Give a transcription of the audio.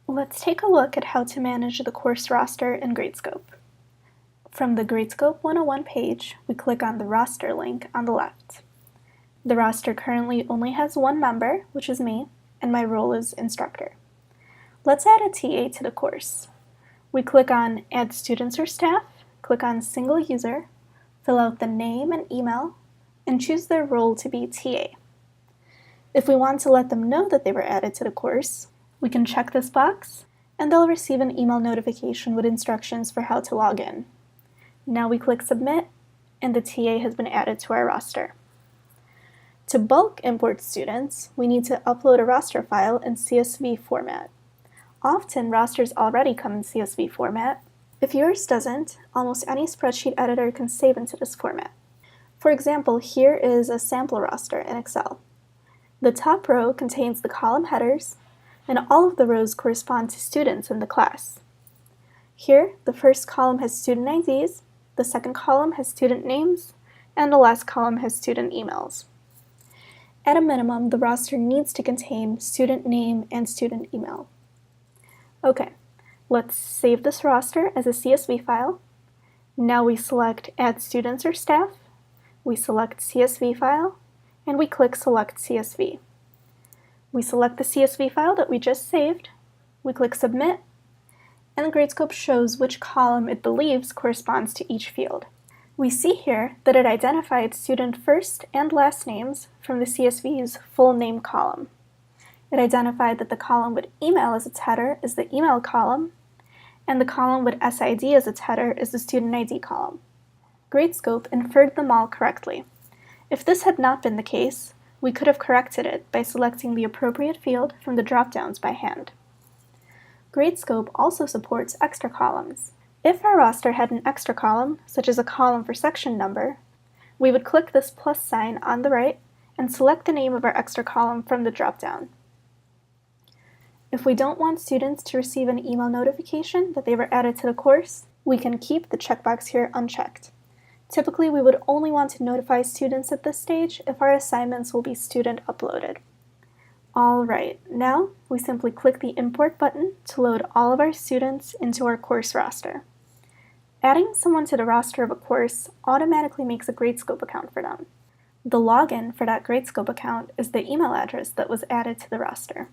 Let's take a look at how to manage the course roster in Gradescope. From the Gradescope 101 page, we click on the roster link on the left. The roster currently only has one member, which is me, and my role is instructor. Let's add a TA to the course. We click on Add Students or Staff, click on Single User, fill out the name and email, and choose their role to be TA. If we want to let them know that they were added to the course, we can check this box, and they'll receive an email notification with instructions for how to log in. Now we click Submit, and the TA has been added to our roster. To bulk import students, we need to upload a roster file in CSV format. Often, rosters already come in CSV format. If yours doesn't, almost any spreadsheet editor can save into this format. For example, here is a sample roster in Excel. The top row contains the column headers, and all of the rows correspond to students in the class. Here, the first column has student IDs, the second column has student names, and the last column has student emails. At a minimum, the roster needs to contain student name and student email. Okay, let's save this roster as a CSV file. Now we select Add Students or Staff, we select CSV file, and we click Select CSV. We select the CSV file that we just saved, we click Submit, and Gradescope shows which column it believes corresponds to each field. We see here that it identified student first and last names from the CSV's full name column. It identified that the column with email as its header is the email column, and the column with SID as its header is the student ID column. Gradescope inferred them all correctly. If this had not been the case, we could have corrected it by selecting the appropriate field from the drop-downs by hand. Gradescope also supports extra columns. If our roster had an extra column, such as a column for section number, we would click this plus sign on the right and select the name of our extra column from the drop-down. If we don't want students to receive an email notification that they were added to the course, we can keep the checkbox here unchecked. Typically, we would only want to notify students at this stage if our assignments will be student uploaded. Alright, now we simply click the Import button to load all of our students into our course roster. Adding someone to the roster of a course automatically makes a Gradescope account for them. The login for that Gradescope account is the email address that was added to the roster.